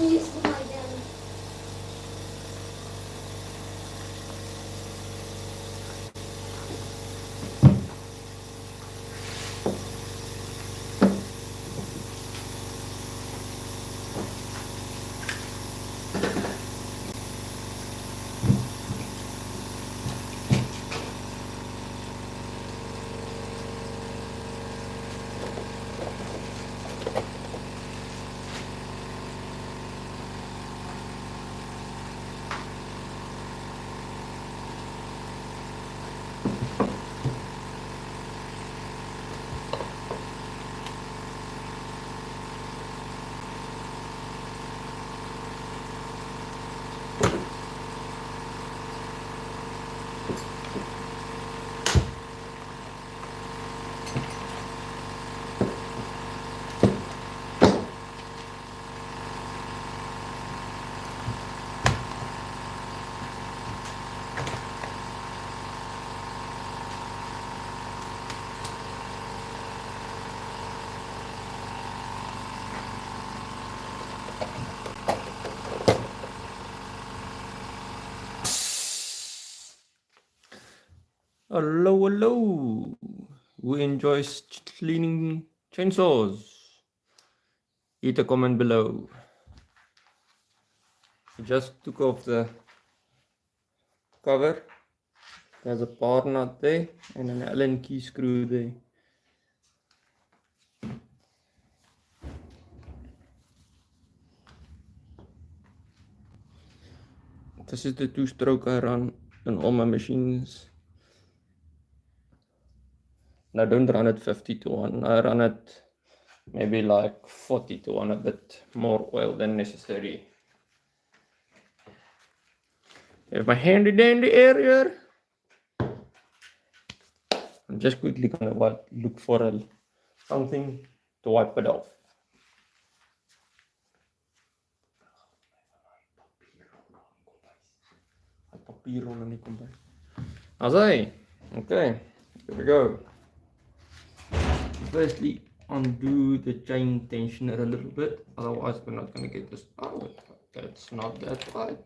Use my gun. Hello, hello. Who enjoys cleaning chainsaws? Hit a comment below. Just took off the cover. There's a bar nut there and an Allen key screw there. This is the two-stroke I run on all my machines. And I don't run it 50 to 1. I run it maybe like 40 to 1, a bit more oil than necessary. Have my handy dandy area. I'm just quickly gonna look for something to wipe it off. Okay, here we go. Firstly, undo the chain tensioner a little bit, otherwise we're not going to get this out. That's not that tight.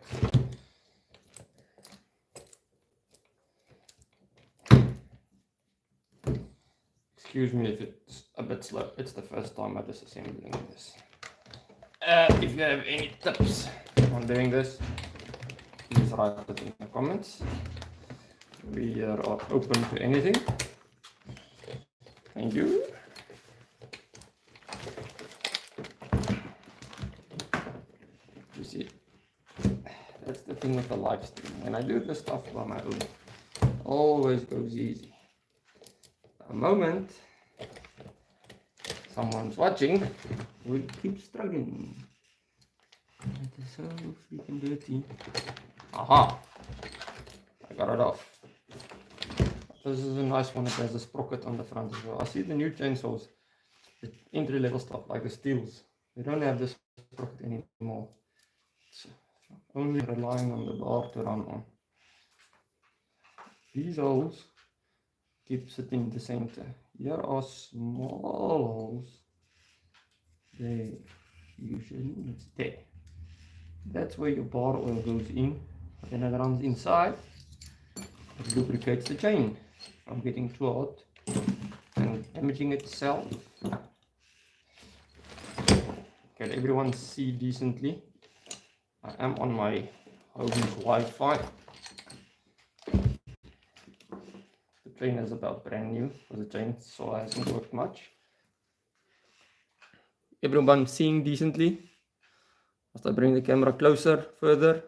Excuse me if it's a bit slow. It's the first time I'm disassembling this. If you have any tips on doing this, please write it in the comments. We are open to anything. Thank you. You see, that's the thing with the live stream. When I do this stuff by my own, it always goes easy. The moment someone's watching, we keep struggling. It is so freaking dirty. Aha! I got it off. This is a nice one. It has a sprocket on the front as well. I see the new chainsaws, the entry level stuff like the steels, they don't have this sprocket anymore. It's only relying on the bar to run on. These holes keep sitting in the center. Here are small holes. There, usually it's there. That's where your bar oil goes in. Then it runs inside. It lubricates the chain from getting too hot and damaging itself. Can everyone see decently? I am on my home's Wi-Fi. The chain is about brand new for the chainsaw hasn't worked much. Everyone seeing decently? Must I bring the camera closer, further?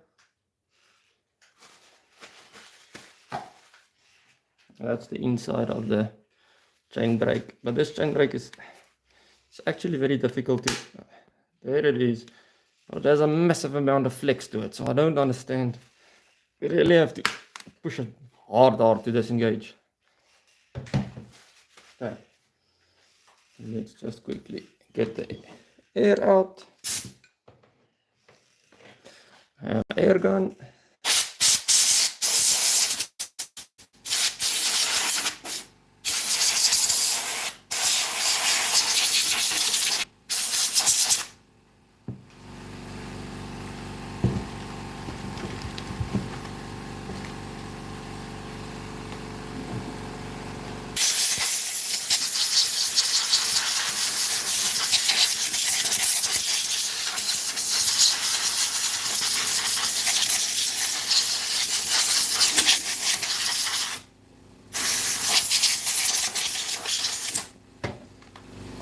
That's the inside of the chain brake. But this chain brake is actually very difficult to... There it is. But there's a massive amount of flex to it, so I don't understand. You really have to push it hard to disengage. Okay. Let's just quickly get the air out. Air gun.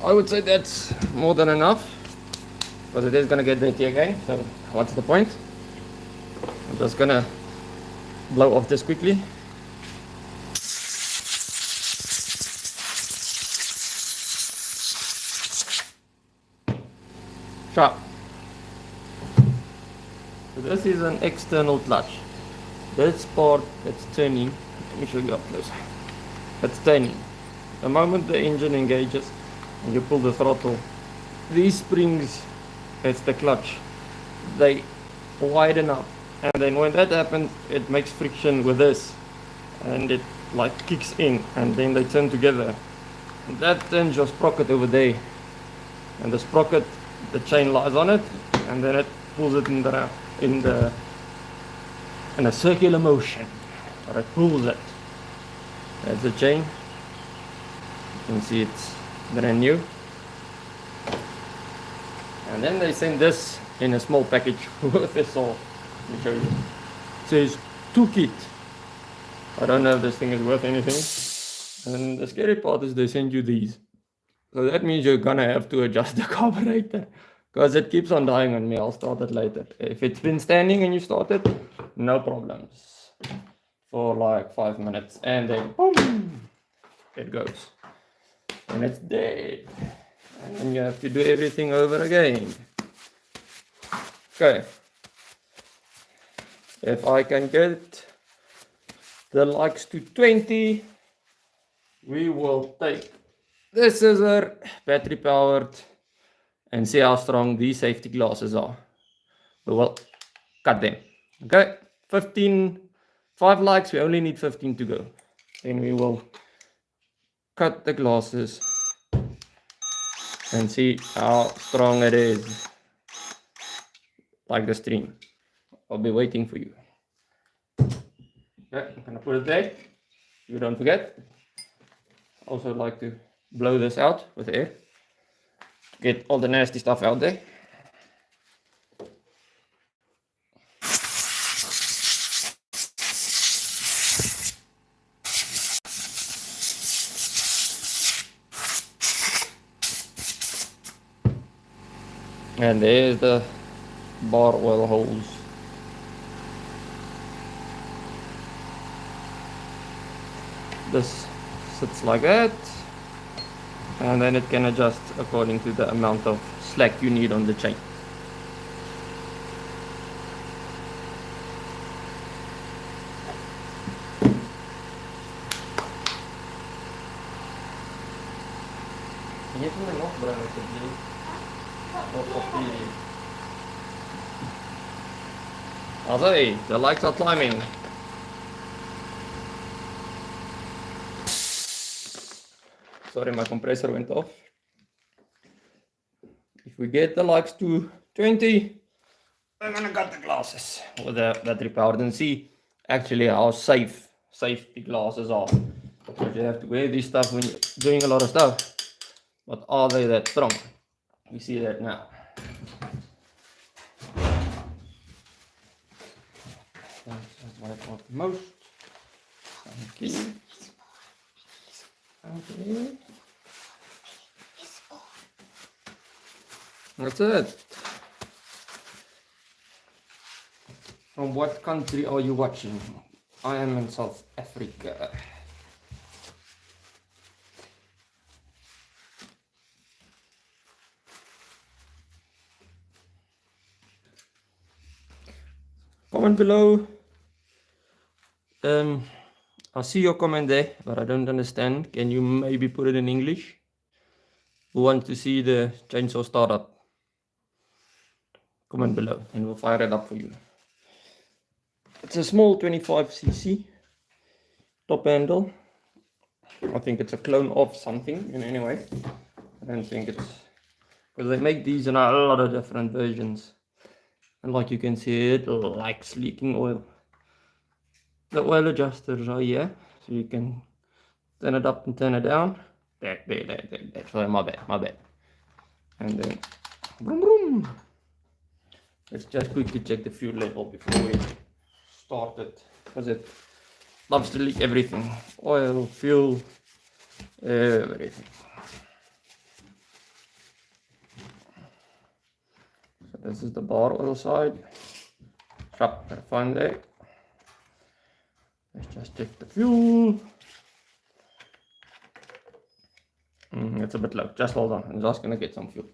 I would say that's more than enough, because it is going to get dirty again, so what's the point? I'm just going to blow off this quickly. Sharp. So this is an external clutch. This part that's turning, let me show you up close. It's turning. The moment the engine engages and you pull the throttle, these springs, it's the clutch, they widen up, and then when that happens it makes friction with this, and it like kicks in, and then they turn together, and that turns your sprocket over there, and the sprocket, the chain lies on it, and then it pulls it in a circular motion, or it pulls it. That's the chain. You can see it's brand new. And then they send this in a small package with this all. Let me show you. It says toolkit. I don't know if this thing is worth anything. And the scary part is they send you these. So that means you're gonna have to adjust the carburetor, because it keeps on dying on me. I'll start it later. If it's been standing and you start it, no problems. For like 5 minutes, and then boom, it goes. And it's dead. And then you have to do everything over again. Okay. If I can get the likes to 20, we will take this scissor, battery powered, and see how strong these safety glasses are. We will cut them. Okay, 5 likes, we only need 15 to go. Then we will cut the glasses and see how strong it is, like the stream. I'll be waiting for you. Okay, I'm gonna put it there, you don't forget. Also like to blow this out with air, get all the nasty stuff out there. And there's the bar oil holes. This sits like that, and then it can adjust according to the amount of slack you need on the chain. Hier van de nog bruin te doen. Op papier. Also, the lights are climbing. Sorry, my compressor went off. If we get the lights to 20, I'm gonna cut the glasses with the battery powered and see actually how safe the glasses are. Because you have to wear this stuff when you're doing a lot of stuff. But are they that strong? We see that now. That's what I want most. Thank you. Okay. That's it. From what country are you watching? I am in South Africa. Comment below. I see your comment there, but I don't understand. Can you maybe put it in English? Who wants to see the chainsaw startup? Comment below and we'll fire it up for you. It's a small 25cc top handle. I think it's a clone of something in any way. I don't think it's, because they make these in a lot of different versions. And like you can see, it likes leaking oil. The oil adjusters are here, so you can turn it up and turn it down. There. Sorry, my bad. And then, vroom, vroom. Let's just quickly check the fuel level before we start it, because it loves to leak everything. Oil, fuel, everything. This is the bar oil side. Sharp, gotta find there. Let's just check the fuel. It's a bit low. Just hold on. I'm just gonna get some fuel.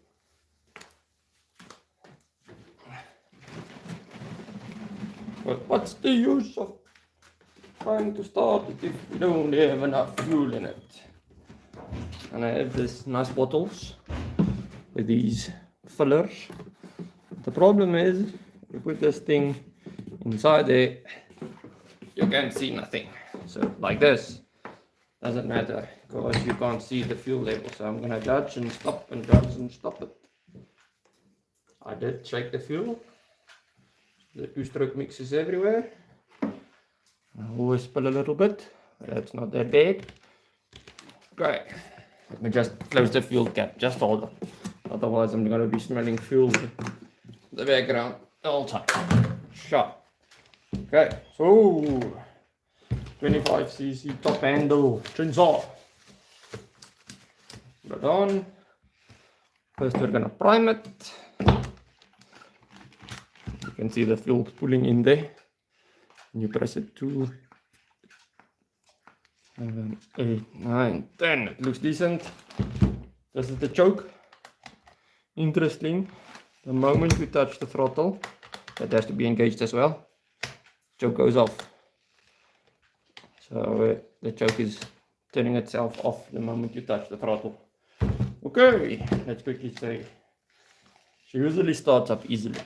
But what's the use of trying to start it if we don't have enough fuel in it? And I have these nice bottles with these fillers. The problem is, you put this thing inside there, you can't see nothing. So like this, doesn't matter because you can't see the fuel level. So I'm gonna judge and stop and judge and stop it. I did check the fuel. The two-stroke mix is everywhere. I always spill a little bit, but that's not that bad. Okay, let me just close the fuel cap, just hold on. Otherwise I'm gonna be smelling fuel in the background all the time. Sharp. Okay, so 25cc top handle chainsaw. Put it on. First we're gonna prime it. You can see the fuel pulling in there. And you press it 2, 7, 8, 9, 10. It looks decent. This is the choke. Interesting. The moment we touch the throttle, that has to be engaged as well. Choke goes off. So the choke is turning itself off the moment you touch the throttle. Okay, let's quickly say. She usually starts up easily.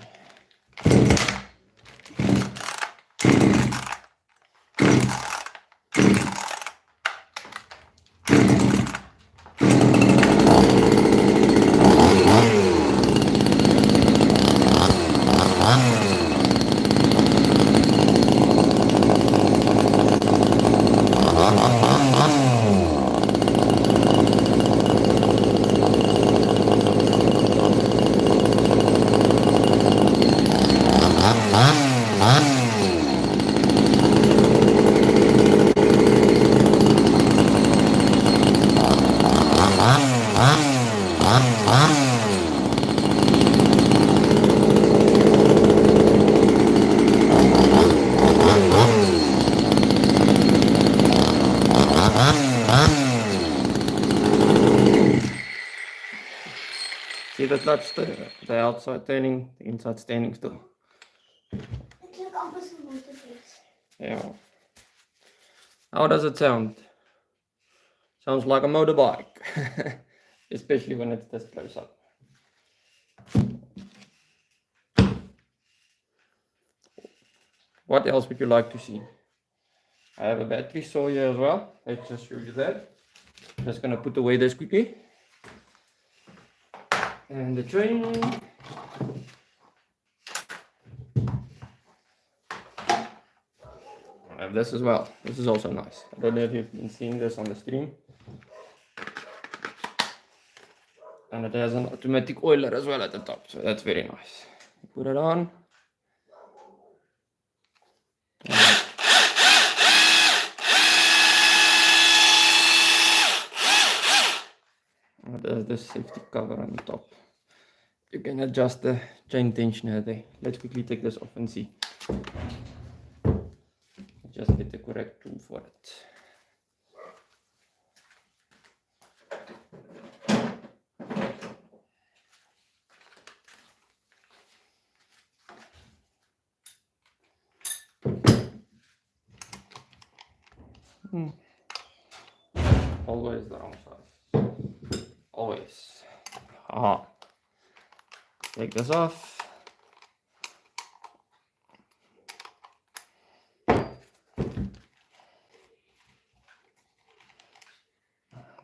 See that that's the outside turning, the inside standing still. It's like opposite motorface. Yeah. How does it sound? Sounds like a motorbike. Especially when it's this close up. What else would you like to see? I have a battery saw here as well. Let's just show you that. Just gonna put away this quickly. And the train. I have this as well. This is also nice. I don't know if you've been seeing this on the stream. And it has an automatic oiler as well at the top, so that's very nice. Put it on. There's the safety cover on the top. You can adjust the chain tensioner there. Let's quickly take this off and see. Just get the correct tool for it. Always the wrong size. Always. Aha. Take this off.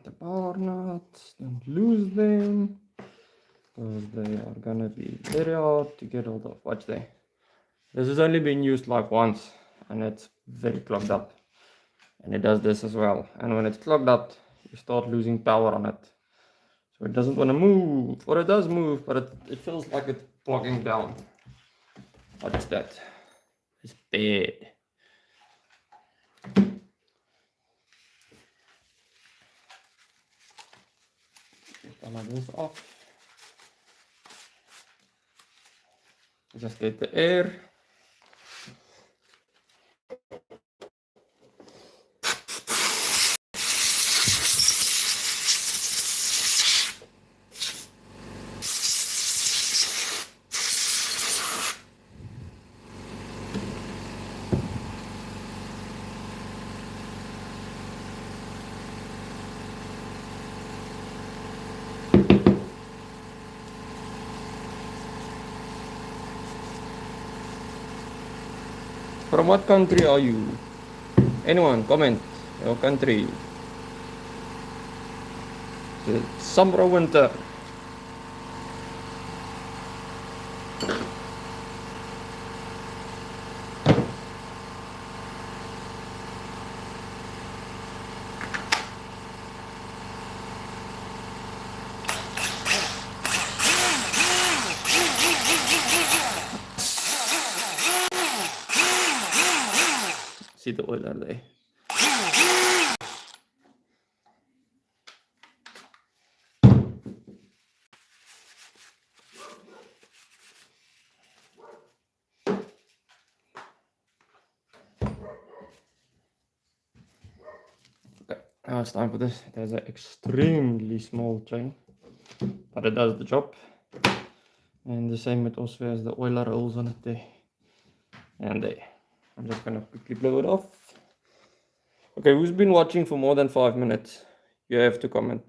The power nuts, don't lose them, because they are gonna be very hard to get hold of. Watch there. This has only been used like once, and it's very clogged up. And it does this as well. And when it's clogged up, you start losing power on it. So it doesn't want to move, or it does move, but it feels like it's plugging down. Watch that. It's bad. Get all of this off. Just get the air. From what country are you? Anyone comment your country? Is it summer or winter? See the oiler there. Okay, now it's time for this. It has an extremely small chain, but it does the job. And the same, it also has the oiler holes on it there and there. I'm just gonna quickly blow it off. Okay, who's been watching for more than 5 minutes? You have to comment.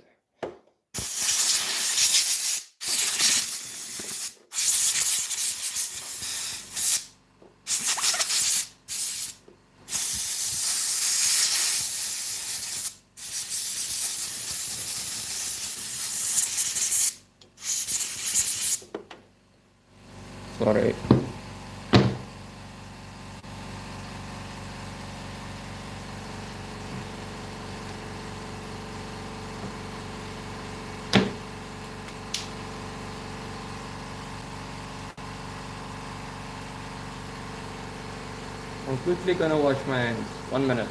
Sorry. I'm quickly gonna wash my hands. 1 minute.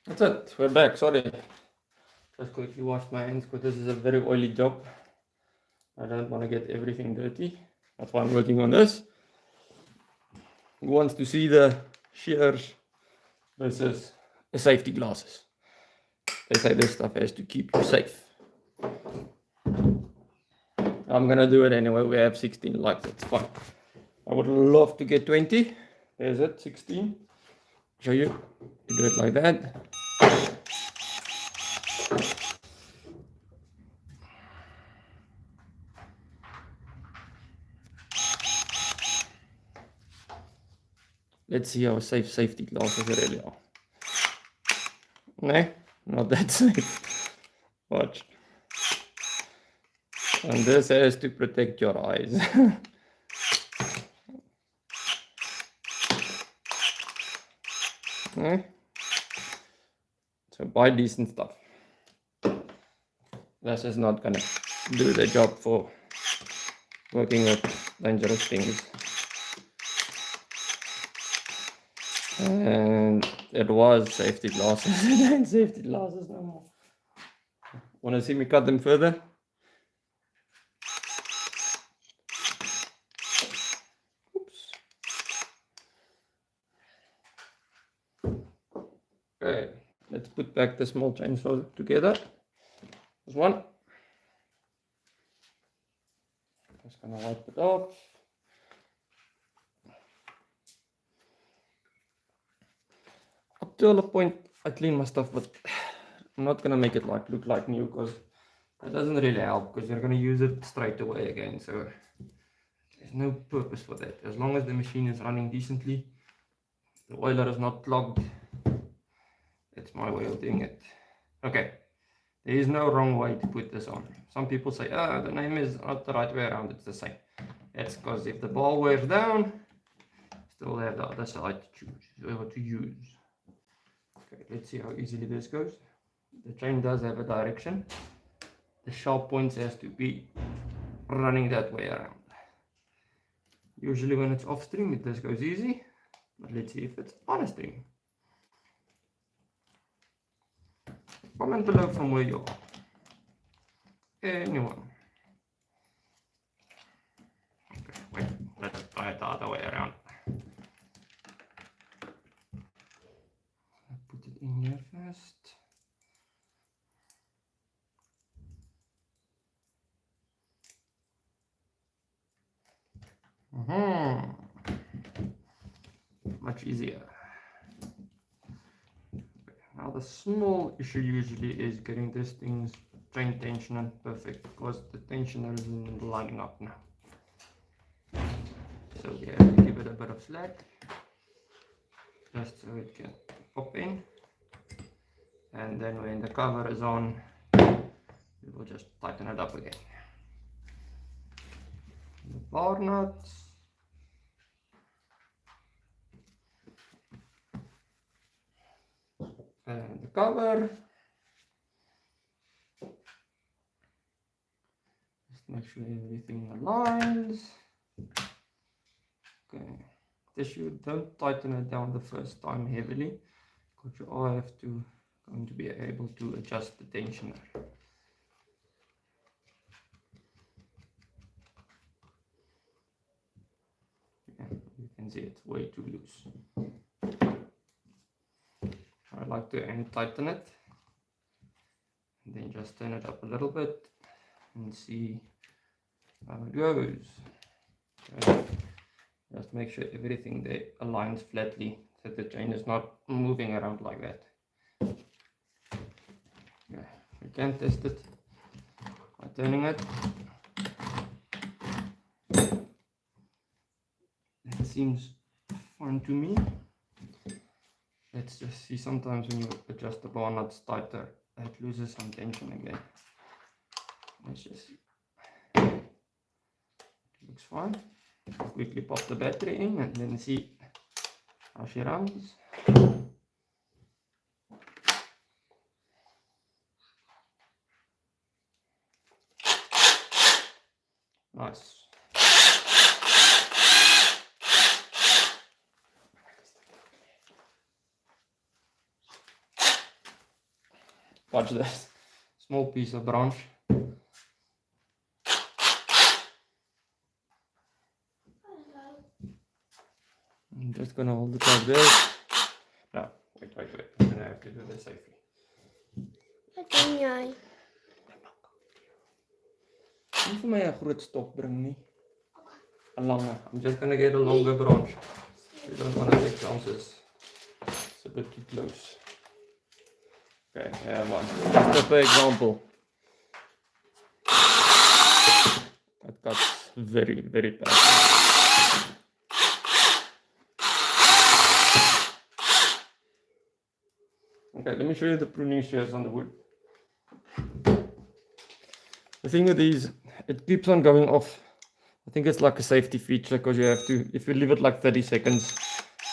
That's it. We're back. Sorry. Just quickly wash my hands because this is a very oily job. I don't want to get everything dirty. That's why I'm working on this. Who wants to see the shears versus the safety glasses? They say this stuff has to keep you safe. I'm gonna do it anyway. We have 16 likes. It's fine. I would love to get 20. There's it, 16. Show you. You do it like that. Let's see how safe safety glasses really are. No, not that safe. Watch. And this has to protect your eyes. No? So buy decent stuff. This is not gonna do the job for working with dangerous things. And it was safety glasses. It ain't safety glasses no more. Wanna see me cut them further? Oops. Okay, let's put back the small chainsaw together. There's one. Just gonna wipe it off. up till a point I clean my stuff, but I'm not gonna make it look like new because that doesn't really help because you're gonna use it straight away again. So there's no purpose for that. As long as the machine is running decently, the oiler is not clogged. That's my way of doing it. Okay, there is no wrong way to put this on. Some people say, the name is not the right way around, it's the same. That's because if the ball wears down, still have the other side to choose or to use. Okay, let's see how easily this goes. The chain does have a direction. The sharp points has to be running that way around. Usually when it's off stream, this goes easy, but let's see if it's on a stream. Comment below from where you are. Anyone? Okay, wait, let's try it the other way around. I'll put it in here first. Much easier. Now the small issue usually is getting this thing's chain tension perfect because the tensioner isn't lining up now. So we have to give it a bit of slack just so it can pop in, and then when the cover is on we will just tighten it up again. The bar nuts. And the cover. Just make sure everything aligns. Okay. Tissue, don't tighten it down the first time heavily, because you all have to going to be able to adjust the tensioner. Yeah, you can see it's way too loose. I like to tighten it and then just turn it up a little bit and see how it goes. Okay. Just make sure everything there aligns flatly so the chain is not moving around like that. Okay. We can test it by turning it. It seems fine to me. Let's just see, sometimes when you adjust the bar nuts tighter, it loses some tension again. Let's just see. It looks fine. Quickly pop the battery in and then see how she runs. Nice. Watch this. Small piece of branch. I'm just gonna hold it like this. No, wait. I'm gonna have to do this safely. Wat doen jij? Niet voor mij een groot stok bring nie. A longer. I'm just gonna get a longer branch. We don't want to take chances. It's a bit too close. Okay, yeah, one. Just for example. That cuts very, very fast. Okay, let me show you the pruning shears on the wood. The thing with these, it keeps on going off. I think it's like a safety feature because you have to, if you leave it like 30 seconds,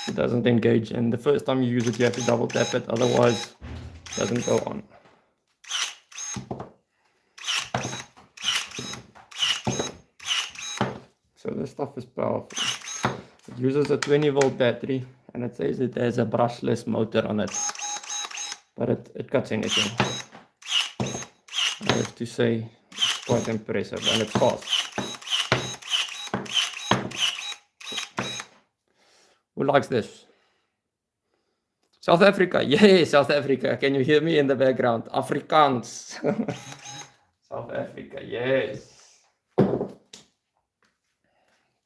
it doesn't engage. And the first time you use it, you have to double tap it, otherwise it doesn't go on. So this stuff is powerful. It uses a 20-volt battery and it says it has a brushless motor on it. But it cuts anything. I have to say it's quite impressive and it's fast. Who likes this? South Africa, yay, South Africa. Can you hear me in the background? Afrikaans. South Africa, yes.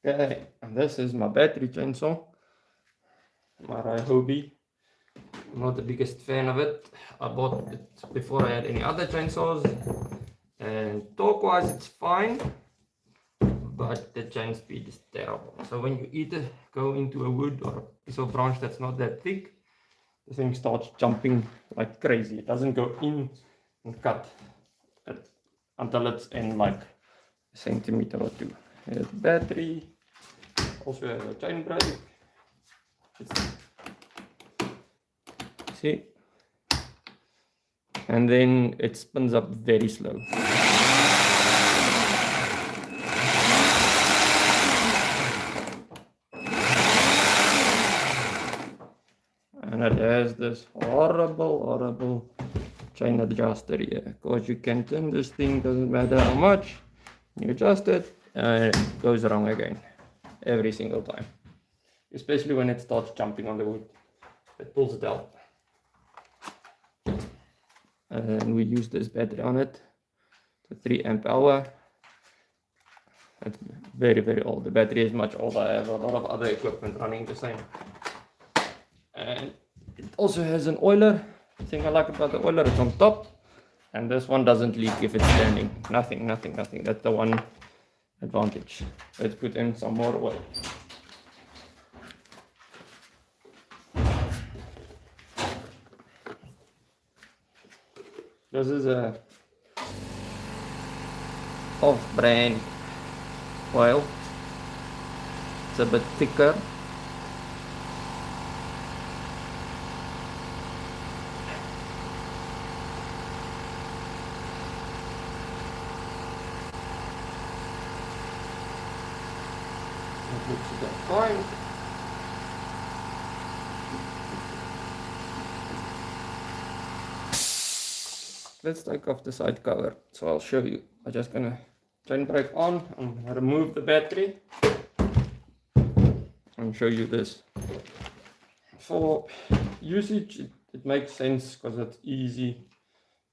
Okay, and this is my battery chainsaw. My Hobie. I'm not the biggest fan of it. I bought it before I had any other chainsaws, and torque-wise it's fine, but the chain speed is terrible. So when you either go into a wood or a piece of branch that's not that thick, the thing starts jumping like crazy. It doesn't go in and cut it until it's in like a centimeter or two. Here's the battery, also has a chain brake. See? And then it spins up very slow. And it has this horrible chain adjuster here. Of course, you can turn this thing, doesn't matter how much. You adjust it and it goes wrong again. Every single time. Especially when it starts jumping on the wood. It pulls it out. And we use this battery on it. The 3 amp hour. It's very old. The battery is much older. I have a lot of other equipment running the same. And it also has an oiler. The thing I like about the oiler, it's on top. And this one doesn't leak if it's standing. Nothing. That's the one advantage. Let's put in some more oil. This is a off-brand oil. It's a bit thicker. It looks about fine. Let's take off the side cover. So I'll show you. I'm just gonna chain brake on and remove the battery and show you this. For usage, it makes sense because it's easy,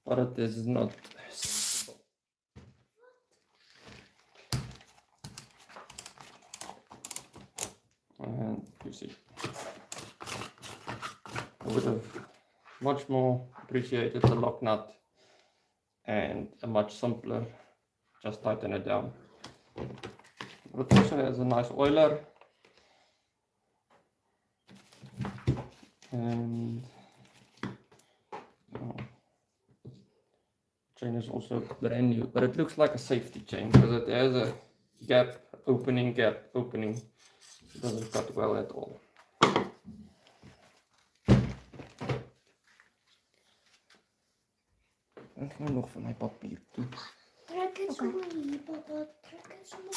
but it is not sensible. And you see, I would have much more appreciated the lock nut and a much simpler, just tighten it down. But it also has a nice oiler, and chain is also brand new, but it looks like a safety chain because it has a gap opening. It doesn't cut well at all. En gewoon nog van mijn papier toe. Trek het zo maar hier, papa. Trek het zo maar.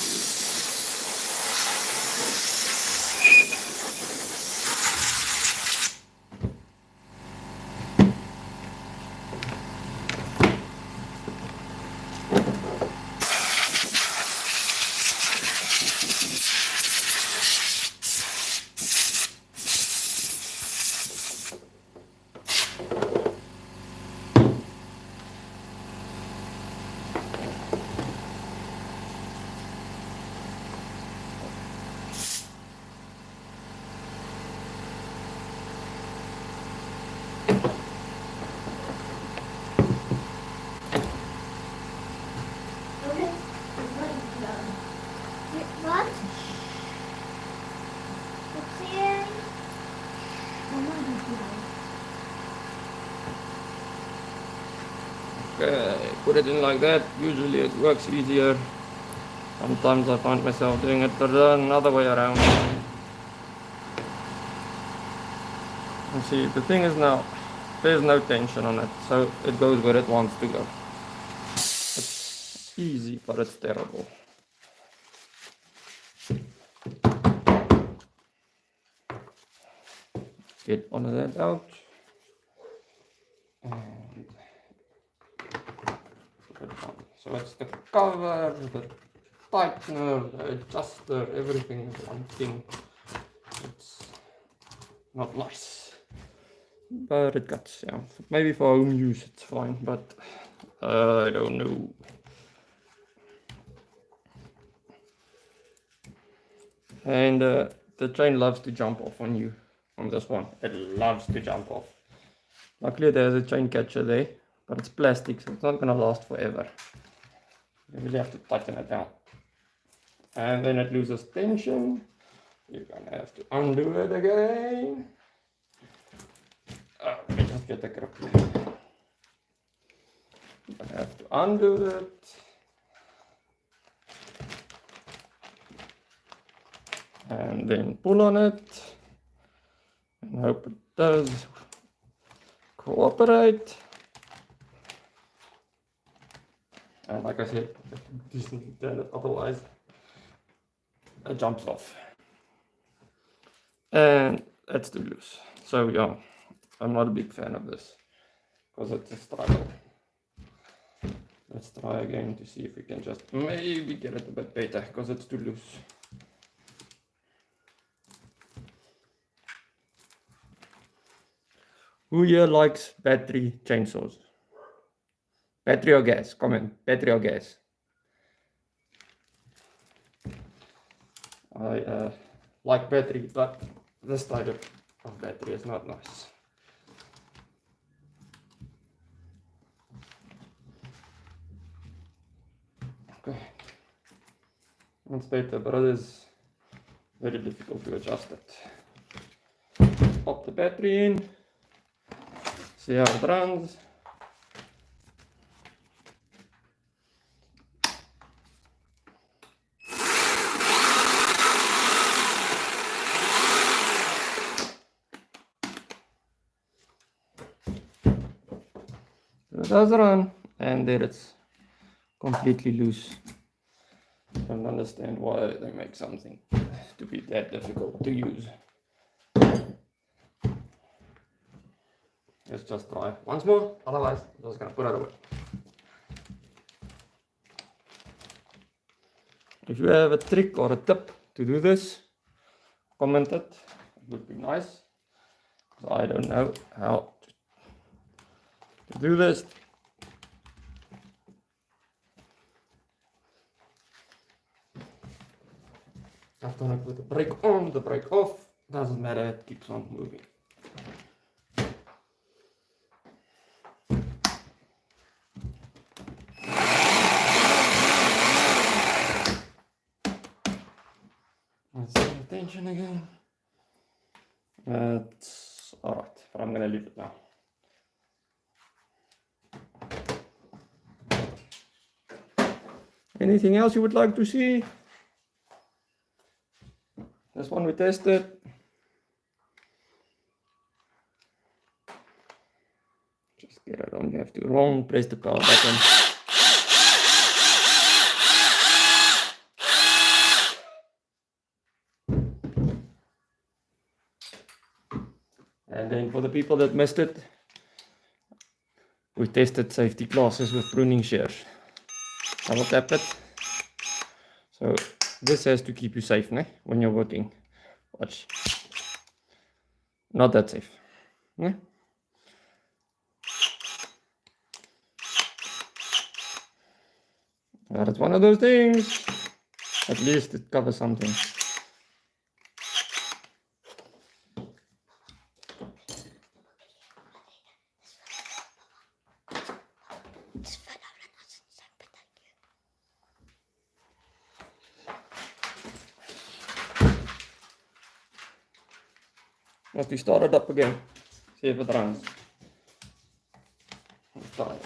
Wat? Wat zie jij? Okay, put it in like that. Usually it works easier. Sometimes I find myself doing it the another way around. And see, the thing is now, there's no tension on it, so it goes where it wants to go. It's easy, but it's terrible. Get one of that out. And put it on. So it's the cover, the tightener, the adjuster, everything is one thing. It's not nice, but it cuts, yeah. Maybe for home use it's fine, but I don't know. And the chain loves to jump off on you, on this one. It loves to jump off. Luckily there's a chain catcher there, but it's plastic, so it's not going to last forever. You really have to tighten it down. And then it loses tension. You're going to have to undo it again. Let me just get the grip. You're going to have to undo it. And then pull on it. And hope it does cooperate. And like I said, just need to turn it, otherwise it jumps off. And it's too loose. So yeah, I'm not a big fan of this because it's a struggle. Let's try again to see if we can just maybe get it a bit better because it's too loose. Who here likes battery chainsaws? Battery or gas? Comment. Battery or gas? I like battery, but this type of battery is not nice. Okay, that's better, but it is very difficult to adjust it. Pop the battery in, see how it runs. It does run, and there it's completely loose. I don't understand why they make something to be that difficult to use. Let's just try once more, otherwise I'm just gonna put it away. If you have a trick or a tip to do this, comment it. It would be nice. I don't know how to do this. I've done it with the brake on, the brake off. Doesn't matter, it keeps on moving. Let's see the tension again. That's alright, but I'm gonna leave it now. Anything else you would like to see? This one we tested. Just get it on, you have to wrong press the power button. And then for the people that missed it, we tested safety classes with pruning shears. I will tap it. So this has to keep you safe, né? When you're working. Watch. Not that safe. Né? But it's one of those things. At least it covers something. Let's start it up again. See if it runs. Let's try it.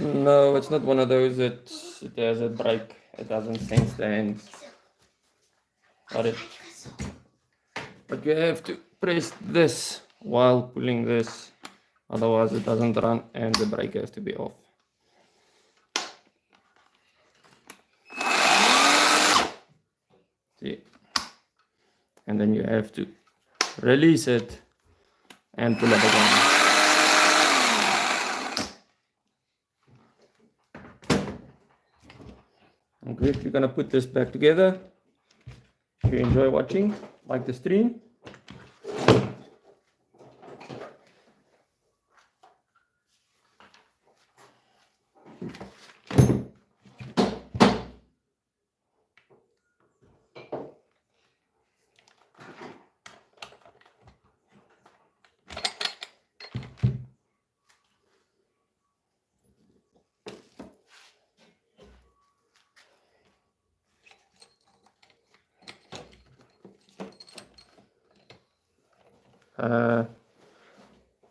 No, it's not one of those that it has a brake. It doesn't sense the hands. But you have to press this while pulling this otherwise it doesn't run and the brake has to be off. See, and then you have to release it and pull it again. I'm quickly gonna put this back together. If you enjoy watching, like the stream.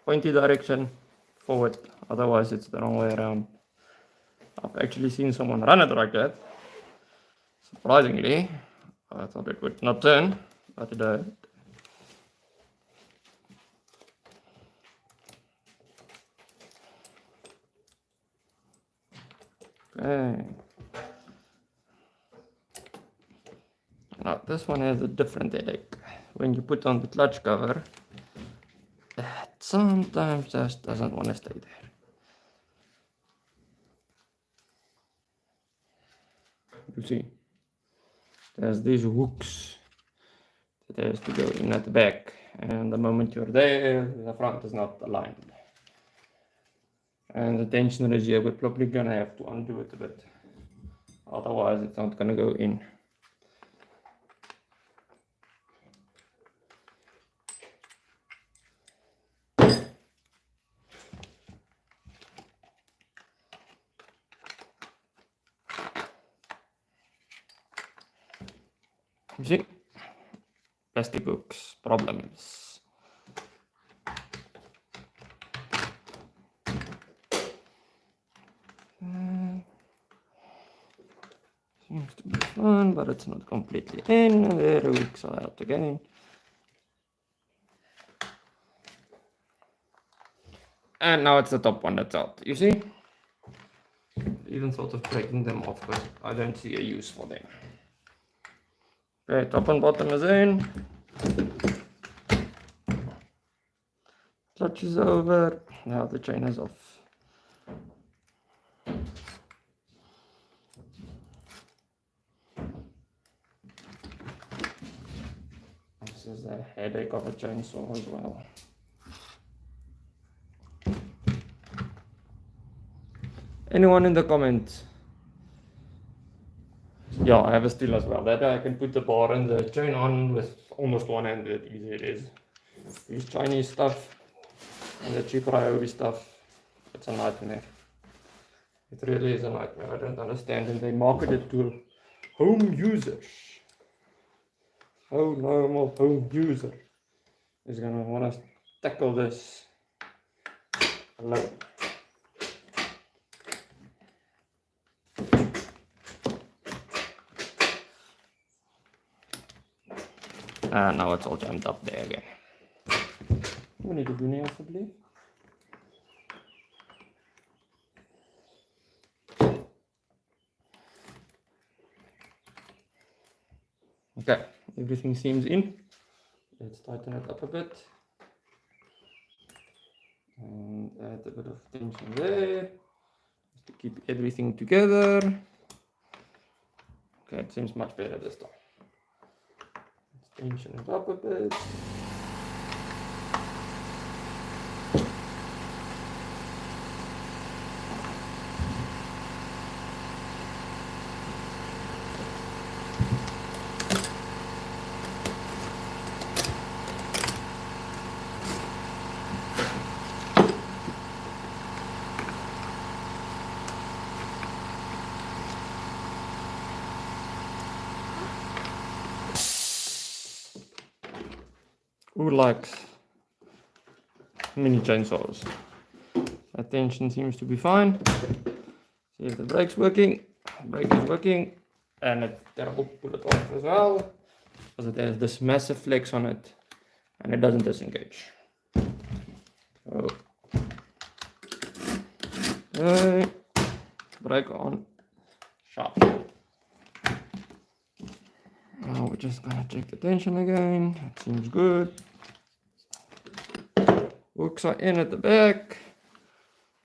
Pointy direction forward, otherwise it's the wrong way around. I've actually seen someone run it like that. Surprisingly, I thought it would not turn, but it did. Okay. Now this one has a different headache. When you put on the clutch cover, that sometimes just doesn't want to stay there. You see, there's these hooks that has to go in at the back, and the moment you're there, the front is not aligned. And the tensioner is here, we're probably gonna have to undo it a bit, otherwise it's not gonna go in. You see, plastic hooks, problems. Seems to be fun, but it's not completely in, and there the hooks are out again. And now it's the top one that's out, you see? Even thought of breaking them off, but I don't see a use for them. Okay, top and bottom is in. Clutch is over. Now the chain is off. This is the headache of a chainsaw as well. Anyone in the comments? Yeah, I have a steel as well. That I can put the bar and the chain on with almost one hand. That easy it is. These Chinese stuff and the cheap Ryobi stuff, it's a nightmare. It really is a nightmare. I don't understand. And they market it to home users. How normal home user is gonna want to tackle this alone? Now it's all jammed up there again. We need to do nails, I believe. Okay, everything seems in. Let's tighten it up a bit. And add a bit of tension there, just to keep everything together. Okay, it seems much better this time. Let's tension it up a bit. Who likes mini chainsaws? That tension seems to be fine. See if the brake's working. Brake is working, and it's terrible to pull it off as well, because it has this massive flex on it, and it doesn't disengage. So Okay. Brake on. Sharp. Now we're just gonna check the tension again. That seems good. Hooks are in at the back.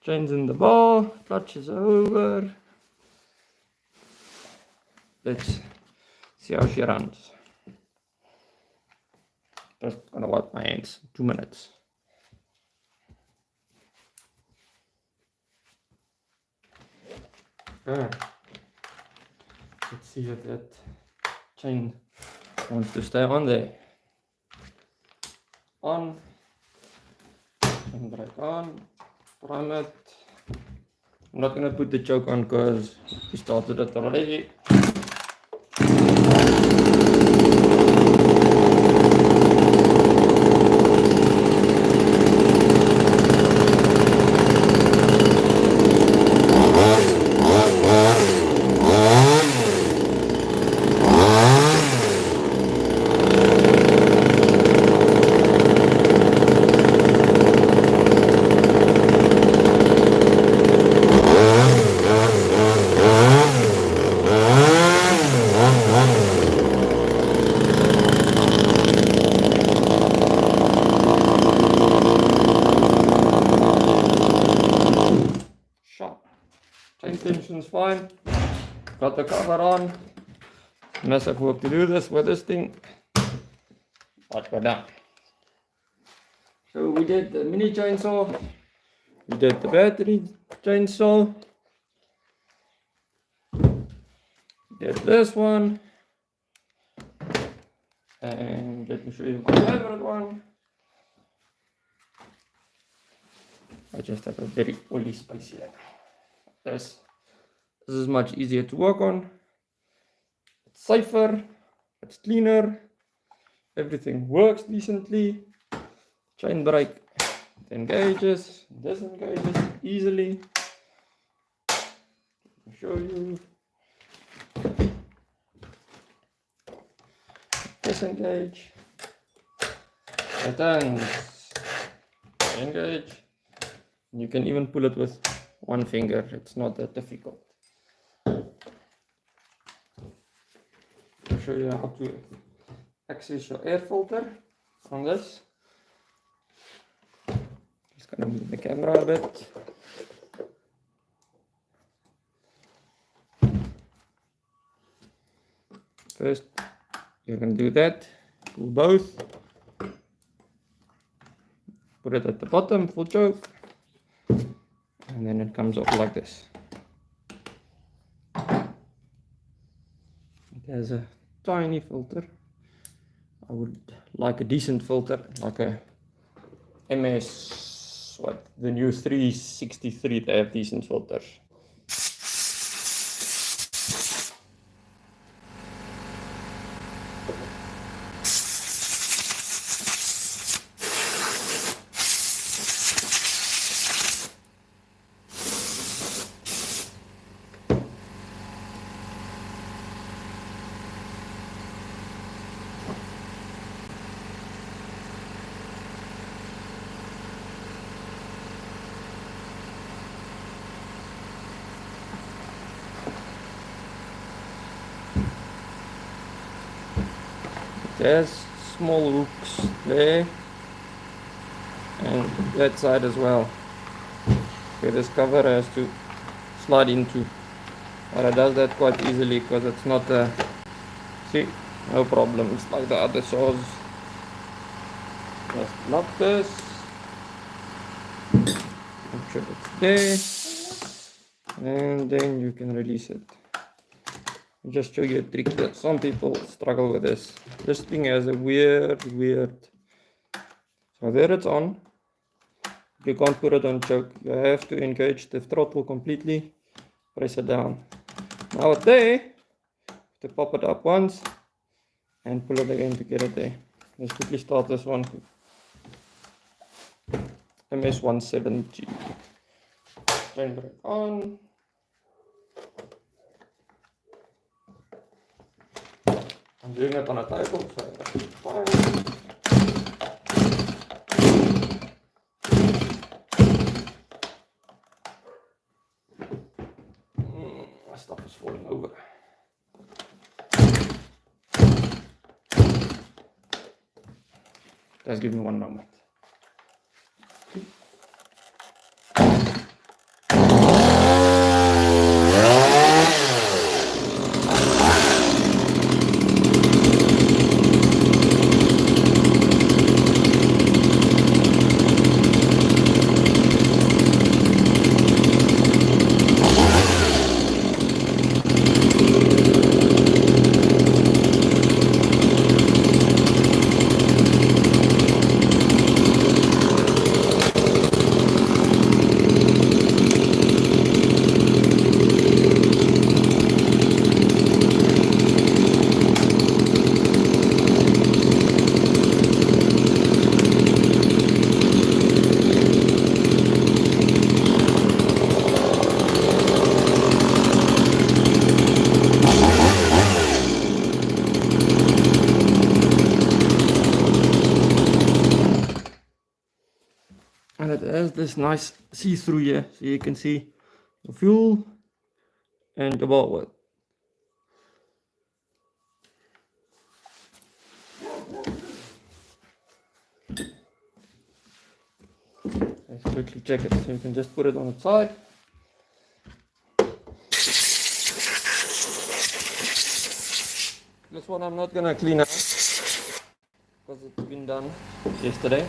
Chains in the bar. Clutch is over. Let's see how she runs. Just gonna wipe my hands. 2 minutes. Okay. Let's see if that chain wants to stay on there. On. And brake on. Prime it. I'm not gonna put the choke on because we started it already. Chain tension's fine. Got the cover on. Massive work to do this with this thing. But we're done. So we did the mini chainsaw. We did the battery chainsaw. Did this one. And let me show you my favorite one. I just have a very oily space here. This is much easier to work on. It's safer, it's cleaner, everything works decently. Chain brake it engages, disengages easily. Let me show you. Disengage, returns, engage. You can even pull it with one finger, it's not that difficult. I'll show you how to access your air filter on this. Just gonna move the camera a bit. First, you're gonna do that, pull both, put it at the bottom, full choke. And then it comes off like this. It has a tiny filter. I would like a decent filter, like a MS, the new 363, they have decent filters. There's small hooks there and that side as well, where this cover has to slide into, but it does that quite easily because it's not a, see, no problems like the other saws. Just lock this, make sure it's there, and then you can release it. Just show you a trick that some people struggle with this. This thing has a weird, so there it's on. You can't put it on choke. You have to engage the throttle completely, press it down. Now it's there, to pop it up once and pull it again to get it there. Let's quickly start this one. MS170. Chain brake on. I'm doing it on a table, so that's fine. stuff is falling over. Just give me 1 moment. And it has this nice see-through here, so you can see the fuel and the ball width. Let's quickly check it. So you can just put it on its side. This one I'm not gonna clean up because it's been done yesterday.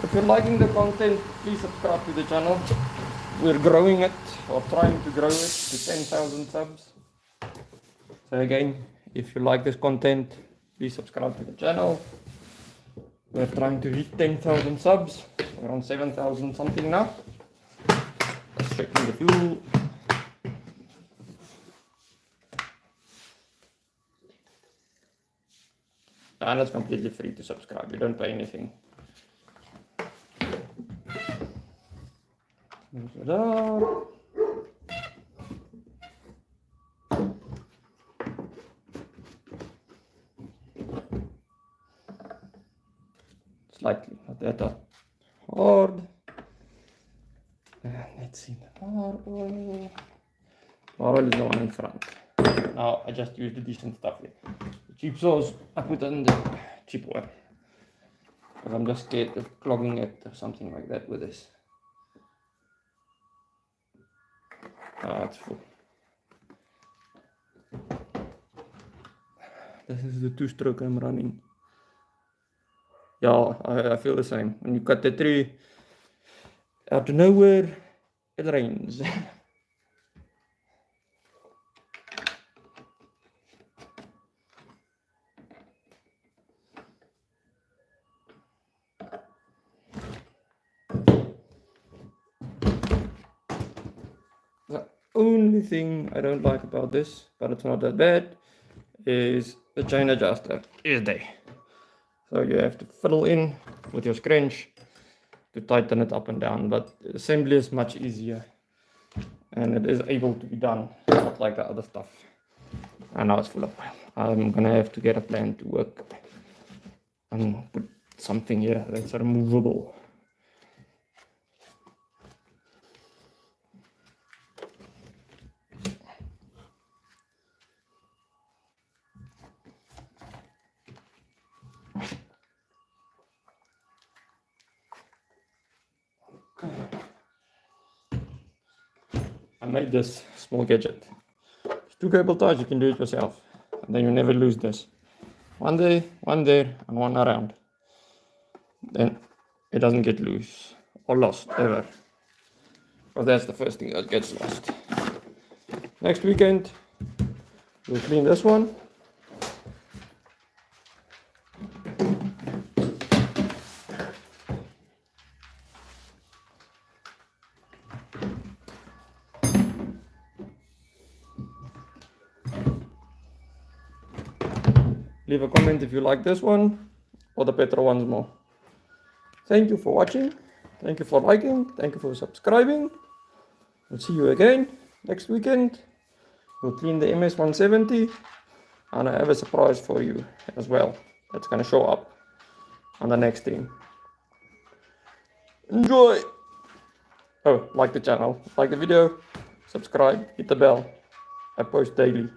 If you're liking the content, please subscribe to the channel. We're growing it, or trying to grow it to 10,000 subs. So again, if you like this content, please subscribe to the channel. We're trying to hit 10,000 subs. We're on 7,000 something now. Let's check in the fuel. And it's completely free to subscribe. You don't pay anything. Slightly, not that hard. And let's see the marble. Marble is the one in front. Now I just used the decent stuff here. The cheap sauce I put in the cheap one. Because I'm just scared of clogging it or something like that with this. Ah, it's full. This is the 2-stroke I'm running. Yeah, I feel the same. When you cut the tree out of nowhere, it rains. The only thing I don't like about this, but it's not that bad, is the chain adjuster is there. So you have to fiddle in with your scrunch to tighten it up and down, but assembly is much easier and it is able to be done, not like the other stuff. And now it's full of oil. I'm gonna have to get a plan to work and put something here that's removable. I made this small gadget. It's 2 cable ties, you can do it yourself. And then you never lose this. One there, and one around. Then it doesn't get loose or lost ever. Because that's the first thing that gets lost. Next weekend, we'll clean this one. Leave a comment if you like this one or the better ones more. Thank you for watching. Thank you for liking. Thank you for subscribing. We'll see you again next weekend. We'll clean the MS-170 and I have a surprise for you as well. That's going to show up on the next stream. Enjoy! Oh, like the channel, like the video, subscribe, hit the bell. I post daily.